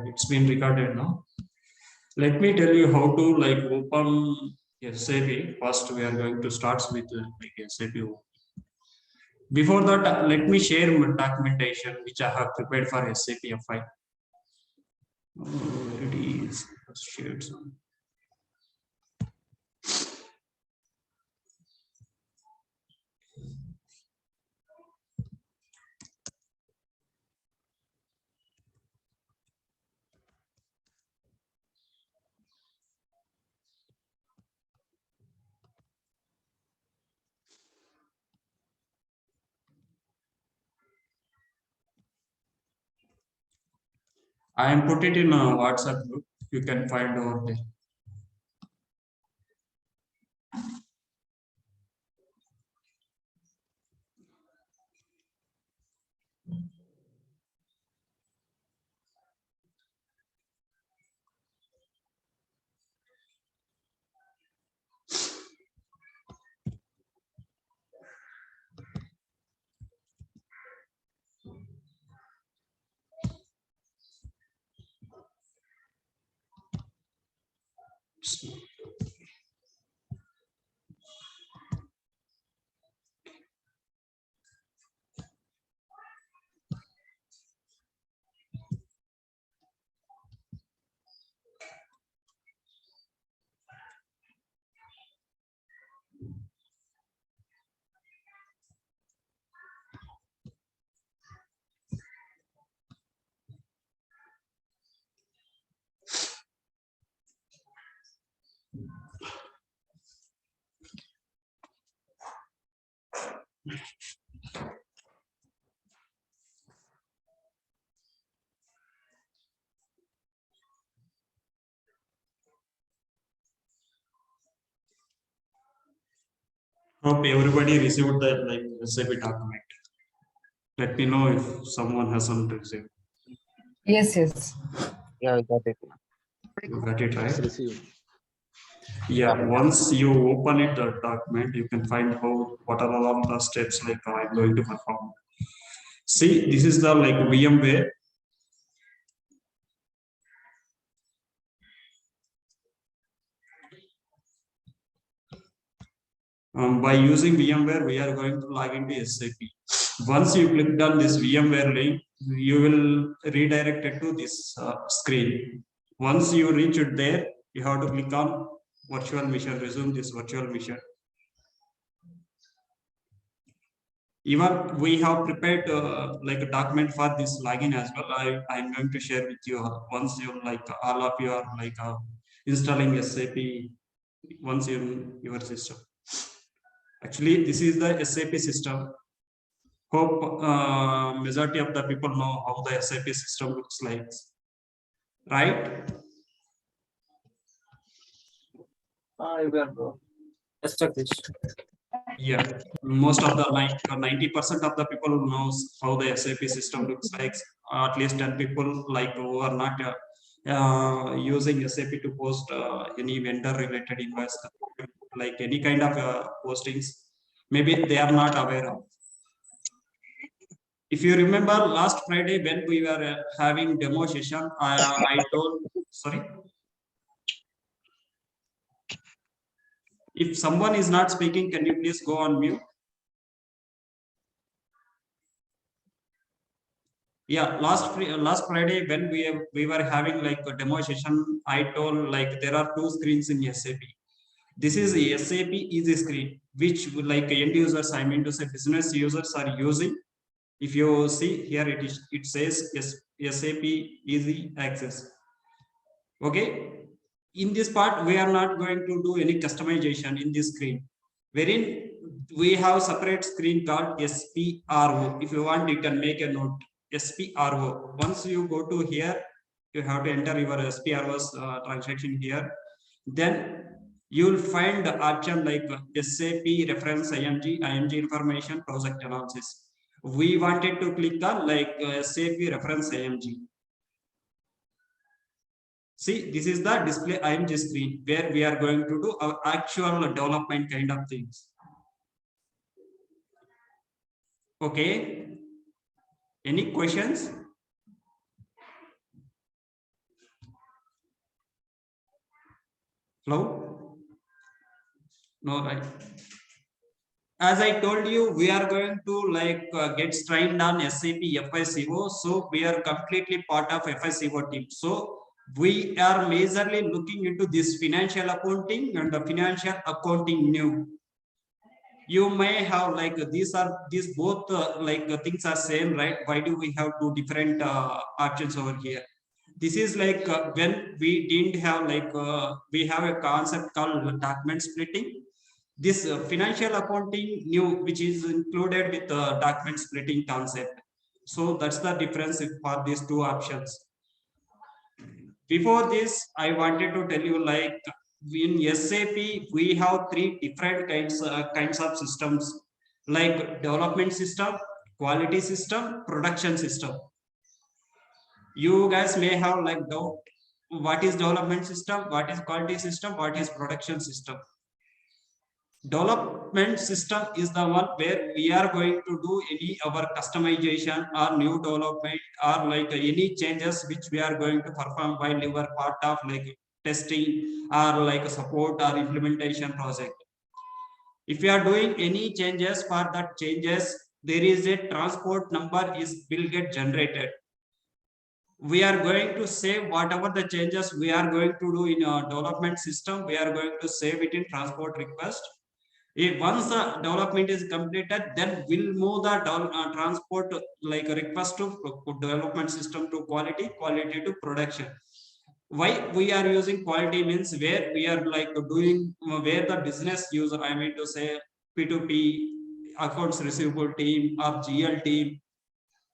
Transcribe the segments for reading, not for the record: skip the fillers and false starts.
it's been recorded now. Let me tell you how to open SAP. First, we are going to start with SAP. Before that, let me share my documentation which I have prepared for SAP FI. Where it is? Shared some. I am put it in a WhatsApp group. You can find over there. Hope everybody received the SAP document. Let me know if someone hasn't received. Yes, yes. Yeah, we got it. You got it right? Received. Yeah, once you open it, the document, you can find what are all the steps I'm going to perform. See, this is the VMware. By using VMware, we are going to log into SAP. Once you click on this VMware link, you will redirect it to this screen. Once you reach it there, you have to click on virtual machine, resume this virtual machine. Even we have prepared a document for this login as well. I'm going to share with you once you all of you are installing SAP once in your system. Actually, this is the SAP system. Hope majority of the people know how the SAP system looks like, right? Yeah, most of the 90% of the people knows how the SAP system looks like. At least 10 people who are not using SAP to post any vendor related invoice, any kind of postings. Maybe they are not aware of. If you remember last Friday when we were having demo session, I told, sorry. If someone is not speaking, can you please go on mute? Yeah, last Friday when we were having a demo session, I told there are two screens in SAP. This is the SAP Easy Screen, which end users, I mean to say business users are using. If you see here, it says SAP Easy Access. Okay. In this part, we are not going to do any customization in this screen, wherein we have separate screen called SPRO. If you want, you can make a note. SPRO. Once you go to here, you have to enter your SPRO's transaction here. Then you will find the option like SAP reference IMG information project analysis. We wanted to click on SAP reference IMG. See, this is the display IMG screen where we are going to do our actual development kind of things. Okay. Any questions? Hello? No, right. As I told you, we are going to get trained on SAP FICO. So we are completely part of FICO team. So we are majorly looking into this financial accounting and the financial accounting new. You may have these both things are same, right? Why do we have two different options over here? This is when we didn't have we have a concept called document splitting. This financial accounting new, which is included with the document splitting concept. So that's the difference for these two options. Before this, I wanted to tell you, in SAP we have three different kinds of systems, like development system, quality system, production system. You guys may have doubt, what is development system, what is quality system, what is production system. Development system is the one where we are going to do any our customization or new development, or any changes which we are going to perform while you are part of testing or support or implementation project. If you are doing any changes, for that changes there is a transport number is will get generated. We are going to save whatever the changes we are going to do in our development system, we are going to save it in transport request. If once the development is completed, then we'll move the transport request to development system to quality, quality to production. Why we are using quality means where we are doing where the business user, I mean to say P2P, accounts receivable team or GL team,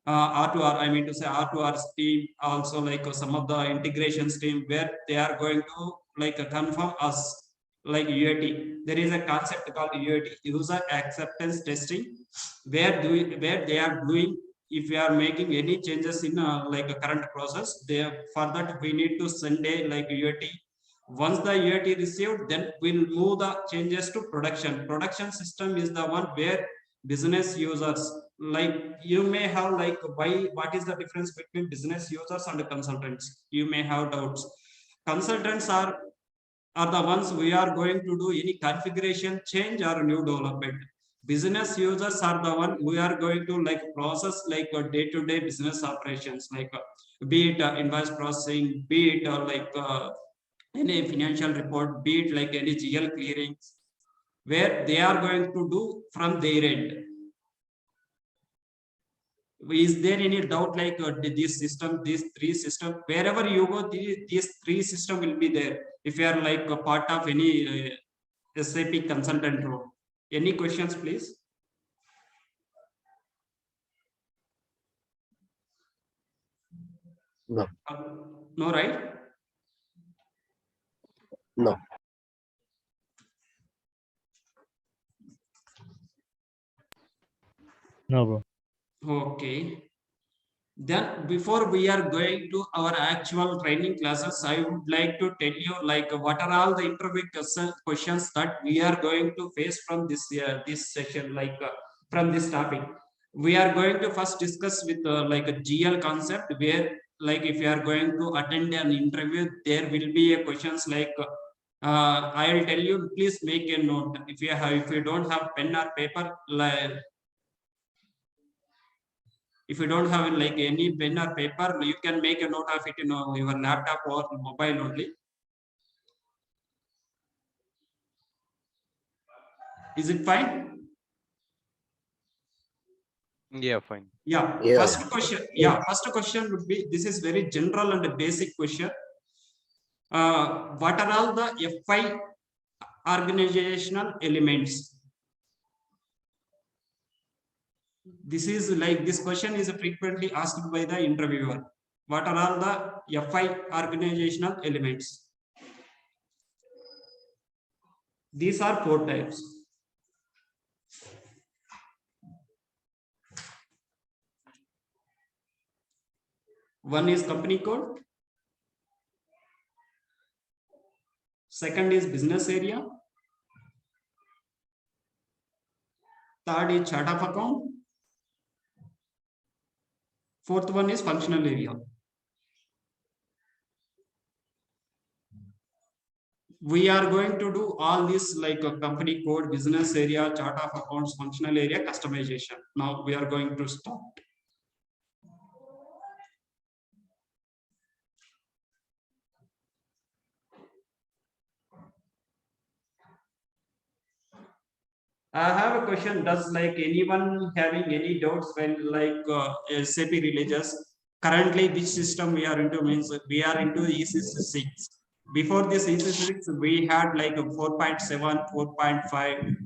R2R, I mean to say R2R team, also some of the integrations team, where they are going to confirm us UAT. There is a concept called UAT, user acceptance testing, where they are doing, if we are making any changes in a current process, they for that we need to send a UAT. Once the UAT received, then we'll move the changes to production. Production system is the one where business users, you may have why, what is the difference between business users and consultants? You may have doubts. Consultants are the ones we are going to do any configuration change or new development. Business users are the one we are going to process day-to-day business operations, be it invoice processing, be it any financial report, be it any GL clearings, where they are going to do from their end. Is there any doubt this system, these three system, wherever you go, these three system will be there if you are a part of any SAP consultant role. Any questions, please? No. No, right? No. No, bro. Okay. Then before we are going to our actual training classes, I would like to tell you what are all the interview questions that we are going to face from this session, from this topic. We are going to first discuss with a GL concept, where if you are going to attend an interview, there will be a questions I'll tell you, please make a note. If you don't have pen or paper, if you don't have any pen or paper, you can make a note of it in your laptop or mobile only. Is it fine? Yeah, fine. Yeah. Yeah. First question. Yeah. First question would be, this is very general and a basic question. What are all the FI organizational elements? This question is frequently asked by the interviewer. What are all the FI organizational elements? These are 4 types. One is company code. Second is business area. Third is chart of account. Fourth one is functional area. we are going to do all this like a company code, business area, chart of accounts, functional area, customization. Now we are going to start. I have a question. Does like anyone having any doubts when like SAP releases? Currently, which system we are into means we are into ECC6. Before this ECC6, we had like a 4.7, 4.5.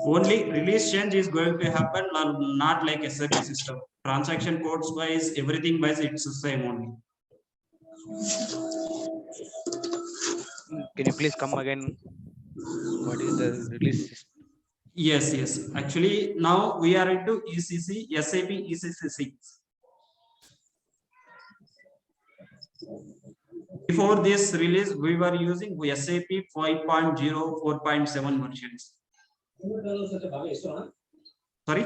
Only release change is going to happen, not like SAP system. Transaction codes wise, everything wise, it's the same only. Can you please come again? What is the release system? Yes. Actually, now we are into ECC, SAP ECC6. Before this release, we were using SAP 5.0, 4.7 versions. Sorry?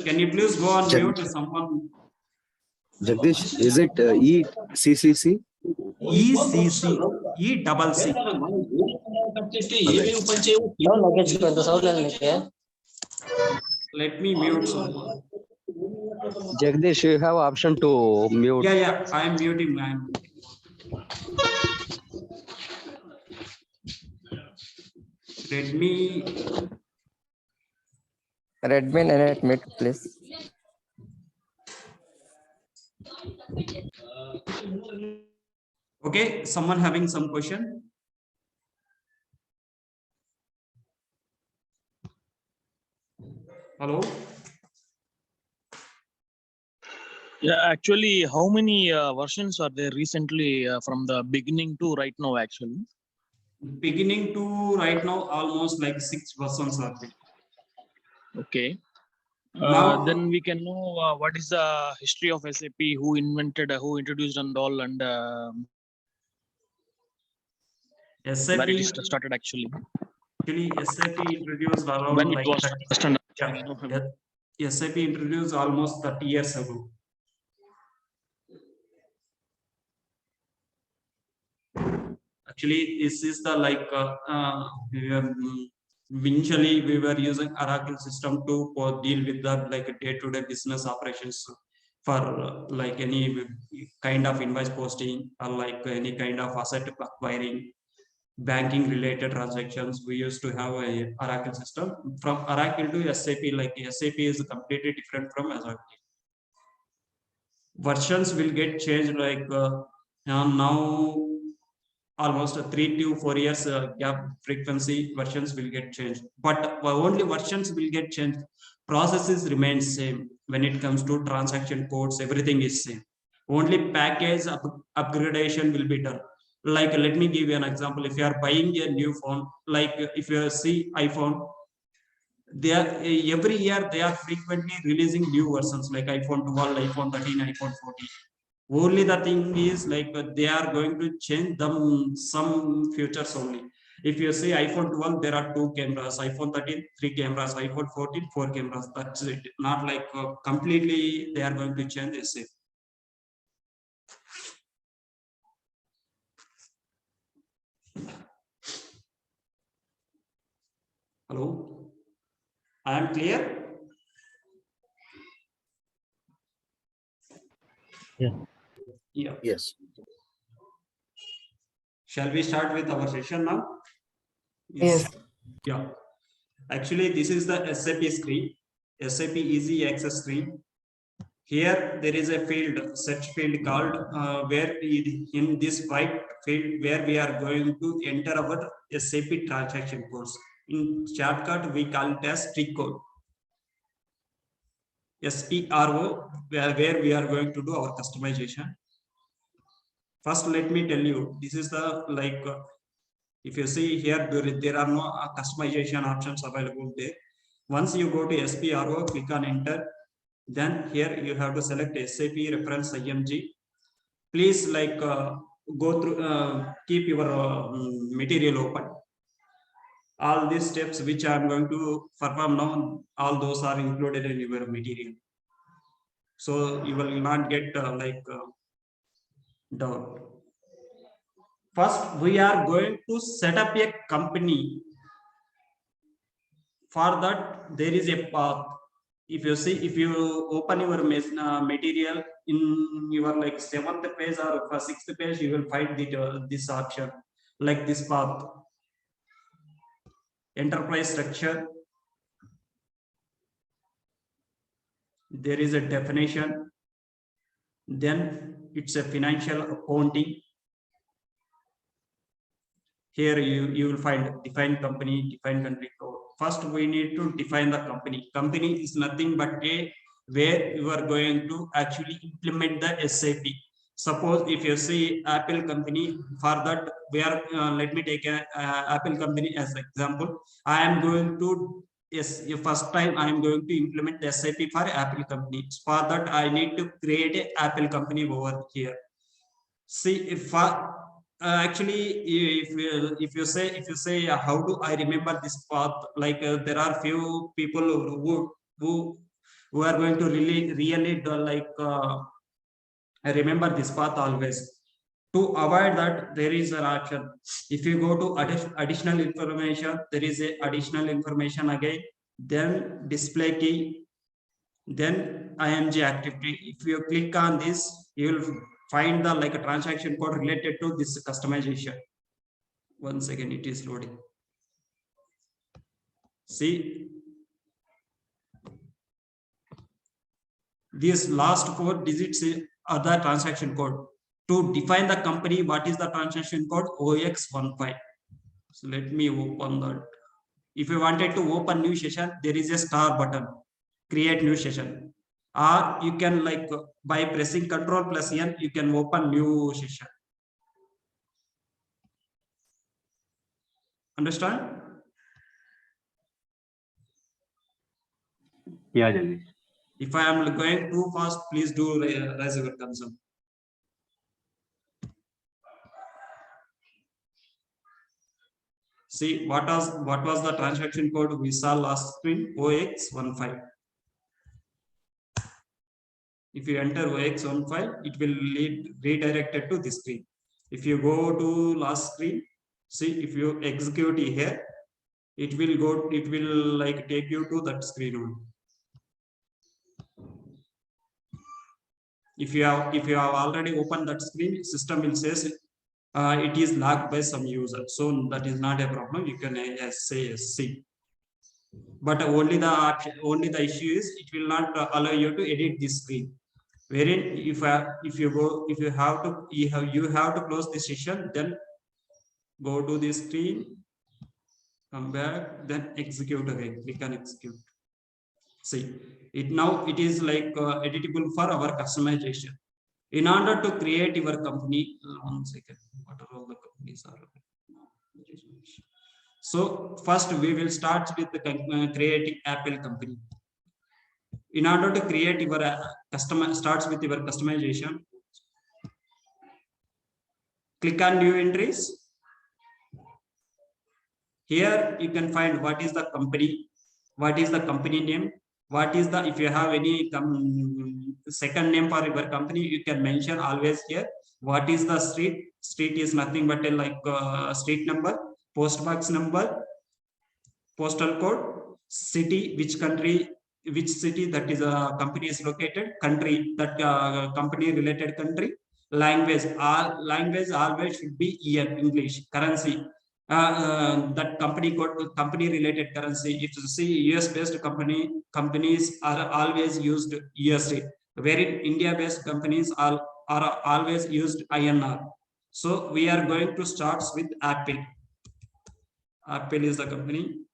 Can you please go on mute someone? Jagdish, is it ECCC? ECC, E-double-C. Let me mute someone. Jagdish, you have option to mute. Yeah, I am muting. Redmi and mute, please. Okay, someone having some question? Hello? Yeah, actually, how many versions are there recently from the beginning to right now, actually? Beginning to right now, almost like 6 versions are there. Okay. Now, then we can know what is the history of SAP, who invented, who introduced and all, and SAP, where it is started actually. Actually, SAP introduced around When like it was 30, SAP introduced almost 30 years ago. Actually, this is the like initially we were using Oracle system to deal with the like day-to-day business operations for like any kind of invoice posting or like any kind of asset acquiring, banking related transactions. We used to have a Oracle system. From Oracle to SAP, like SAP is completely different from SAP. Versions will get changed like now almost 3 to 4 years gap frequency versions will get changed, but only versions will get changed. Processes remain same. When it comes to transaction codes, everything is same. Only package upgradation will be done. Like let me give you an example. If you are buying a new phone, like if you see iPhone, they are every year they are frequently releasing new versions like iPhone 12, iPhone 13, iPhone 14. Only the thing is like they are going to change them some features only. If you see iPhone 12, there are 2 cameras, iPhone 13, 3 cameras, iPhone 14, 4 cameras. That's it. Not like completely they are going to change this. Hello? I am clear? Yeah. Yes. Shall we start with our session now? Yes. Yeah. Actually, this is the SAP screen, SAP Easy Access screen. Here there is a field, search field called where in this white field where we are going to enter our SAP transaction codes. In shortcut, we call it as trick code. SPRO, where we are going to do our customization. First, let me tell you, this is the like, if you see here, there are no customization options available there. Once you go to SPRO, click on enter. Then here you have to select SAP reference IMG. Please like go through, keep your material open. All these steps which I am going to perform now, all those are included in your material. So you will not get doubt. First, we are going to set up a company. For that, there is a path. If you see, if you open your material in your like 7th page or 6th page, you will find this option like this path. Enterprise structure. There is a definition. Then it's a financial accounting. Here you will find define company, define country code. First, we need to define the company. Company is nothing but a where you are going to actually implement the SAP. Suppose if you see Apple company, for that we are let me take a Apple company as example. I am going to first time I am going to implement the SAP for Apple company. For that I need to create a Apple company over here. See if actually if you say how do I remember this path, like there are few people who are going to really do, like remember this path always. To avoid that, there is an option. If you go to additional information, there is a additional information again, then display key, then IMG activity. If you click on this, you will find the like a transaction code related to this customization. Once again, it is loading. See, these last 4 digits are the transaction code. To define the company, what is the transaction code? OX15. So let me open that. If you wanted to open new session, there is a star button, create new session. Or you can like by pressing Ctrl+N, you can open new session. Understand? Yeah, Jagdish. If I am going too fast, please do raise your concern. See what was the transaction code we saw last screen? OX15. If you enter OX15, it will lead redirected to this screen. If you go to last screen, see if you execute here, it will like take you to that screen only. If you have already opened that screen, system will say it is logged by some user, so that is not a problem. You can say see, but only the issue is it will not allow you to edit this screen. Wherein if you have to close this session, then go to this screen, come back, then execute again. Click on execute. See it now. It is like editable for our customization. In order to create your company, one second, what are all the companies are? So first we will start with the creating Apple company. In order to create your starts with your customization. Click on new entries. Here you can find what is the company, what is the company name, what is the, if you have any second name for your company, you can mention always here. What is the street? Street is nothing but a like street number, post box number, postal code, city, which country, which city that is a company is located, country, that company related country, language. Language always should be English. Currency, that company code, company related currency. If you see US based companies are always used USD, wherein India based companies are always used INR. So we are going to start with Apple. Apple is the company.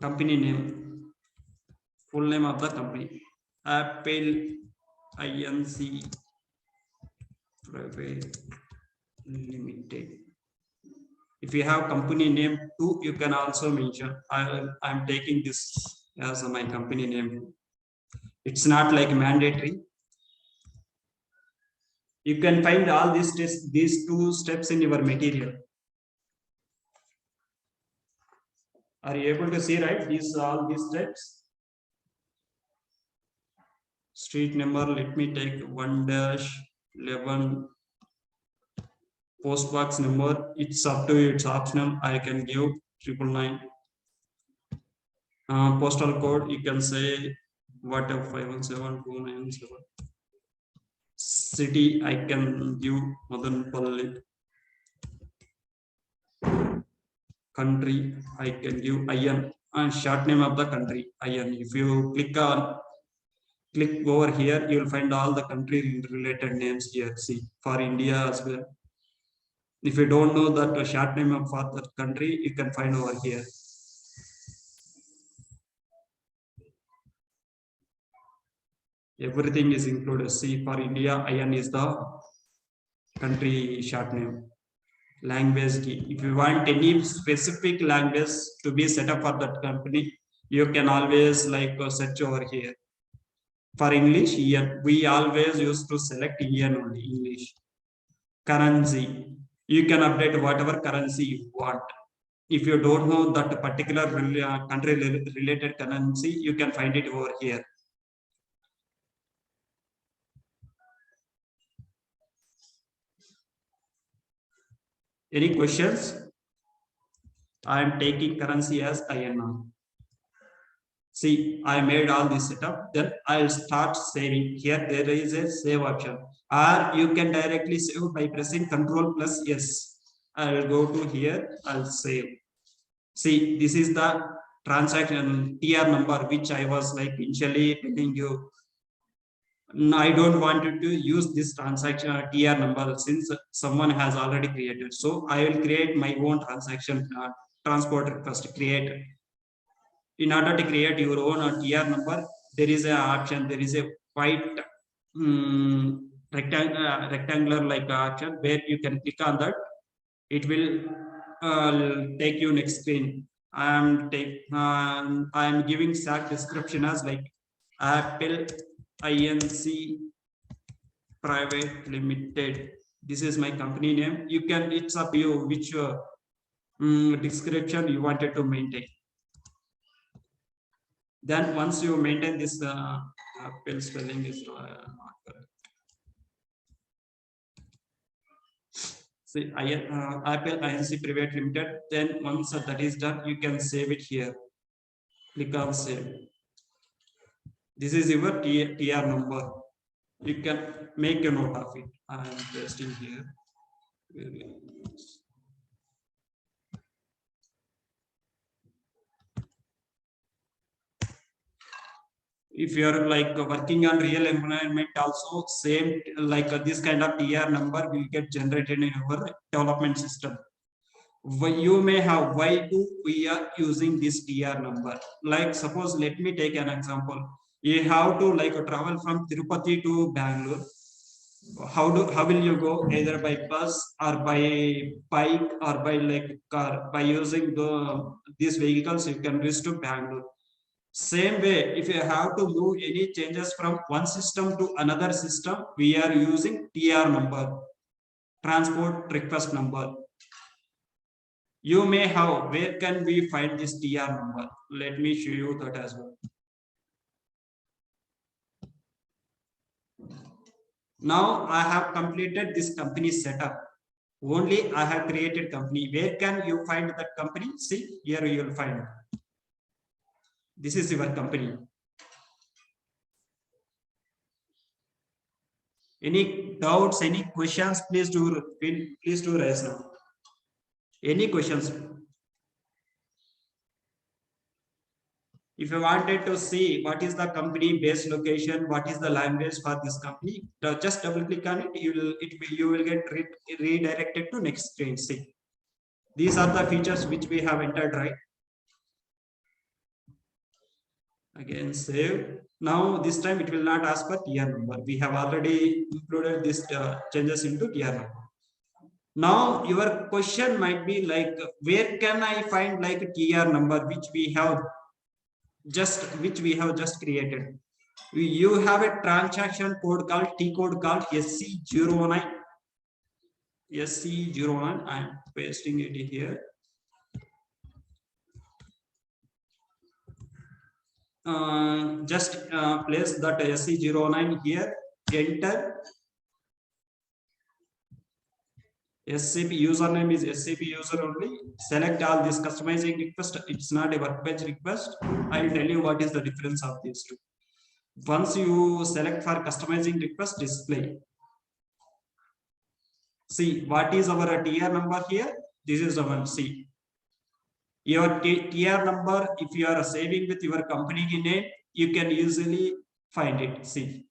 Company name, full name of the company, Apple Inc. Private Limited. If you have company name too, you can also mention. I'm taking this as my company name. It's not like mandatory. You can find all these two steps in your material. Are you able to see, right? All these steps. Street number, let me take 1-11. Post box number, it's up to you, it's optional. I can give 999. Postal code, you can say whatever 517297. City, I can give Madanpalli. Country, I can give IN, and short name of the country IN. If you click over here, you will find all the country related names here. See, for India as well. If you don't know that short name of that country, you can find over here. Everything is included. See, for India, IN is the country short name. Language key. If you want any specific language to be set up for that company, you can always search over here. For English, EN, we always used to select EN only, English. Currency, you can update whatever currency you want. If you don't know that particular country related currency, you can find it over here. Any questions? I am taking currency as INR. See, I made all this setup. Then I'll start saving. Here there is a save option, or you can directly save by pressing Ctrl+S. I'll go to here. I'll save. See, this is the transaction TR number which I was initially telling you. I don't want to use this transaction TR number since someone has already created. So I will create my own transaction transport request create. In order to create your own TR number, there is an option. There is a white rectangular option where you can click on that. It will take you next screen. I am giving SAP description as Apple Inc. Private Limited. This is my company name. You can, it's up to you which description you wanted to maintain. Then once you maintain this, Apple spelling is not correct. See, Apple Inc. Private Limited. Then once that is done, you can save it here. Click on save. This is your TR number. You can make a note of it. I am pasting here. If you are working on real environment, also same this kind of TR number will get generated in our development system. You may have, why do we are using this TR number? Suppose, let me take an example. You have to travel from Tirupati to Bangalore. How will you go? Either by bus or by bike or by car. By using these vehicles, you can reach to Bangalore. Same way, if you have to move any changes from one system to another system, we are using TR number, transport request number. You may have, where can we find this TR number? Let me show you that as well. Now I have completed this company setup. Only I have created company. Where can you find that company? See, here you will find. This is your company. Any doubts, any questions, please do raise now. Any questions? If you wanted to see what is the company base location, what is the language for this company, just double click on it. You will get redirected to next screen. See, these are the features which we have entered, right? Again, save. Now this time it will not ask for TR number. We have already included this changes into TR number. Now your question might be where can I find TR number which we have just created? You have a transaction code called T code called SC09. SC09. I am pasting it here. Just place that SC09 here. Enter. SAP username is SAP user only. Select all this customizing request. It's not a workbench request. I will tell you what is the difference of these two. Once you select for customizing request, display. See what is our TR number here. This is the one. See your TR number. If you are saving with your company name, you can easily find it. See.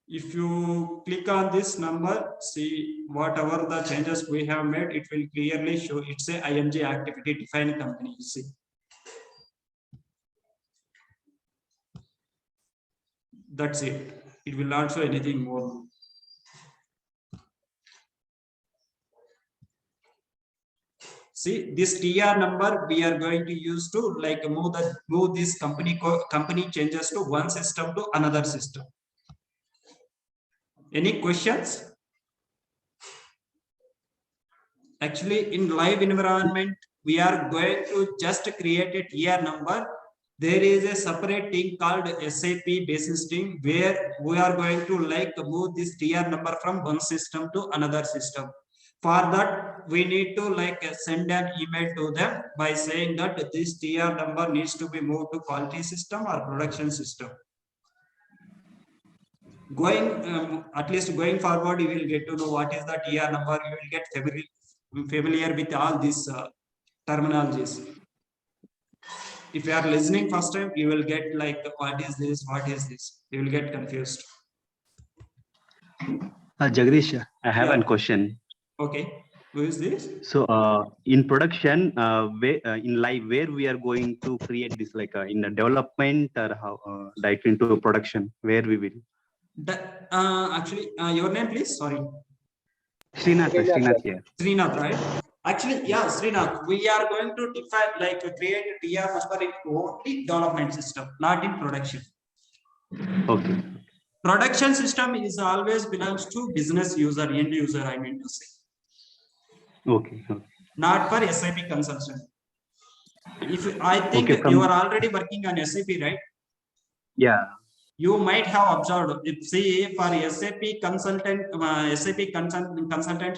If you click on this number, see whatever the changes we have made, it will clearly show it's a IMG activity defined company. See. That's it. It will not show anything more. See this TR number we are going to use to like move this company changes to one system to another system. Any questions? Actually, in live environment, we are going to just create a TR number. There is a separate team called SAP basis team where we are going to like move this TR number from one system to another system. For that, we need to like send an email to them by saying that this TR number needs to be moved to quality system or production system. At least going forward, you will get to know what is the TR number. You will get familiar with all these terminologies. If you are listening first time, you will get like what is this, what is this? You will get confused. Jagdish, I have Yeah. a question. Okay, who is this? So in production, in live, where we are going to create this, like in the development or how direct into production, where we will? Actually, your name, please. Sorry. Srinath here. Srinath, right? Actually, yeah, Srinath, we are going to define like create a TR number in only development system, not in production. Okay. Production system is always belongs to business user, end user, I mean to say. Okay. Not for SAP consultant. If I think Okay, you are already working on SAP, right? Yeah. You might have observed if see for SAP consultant, consultant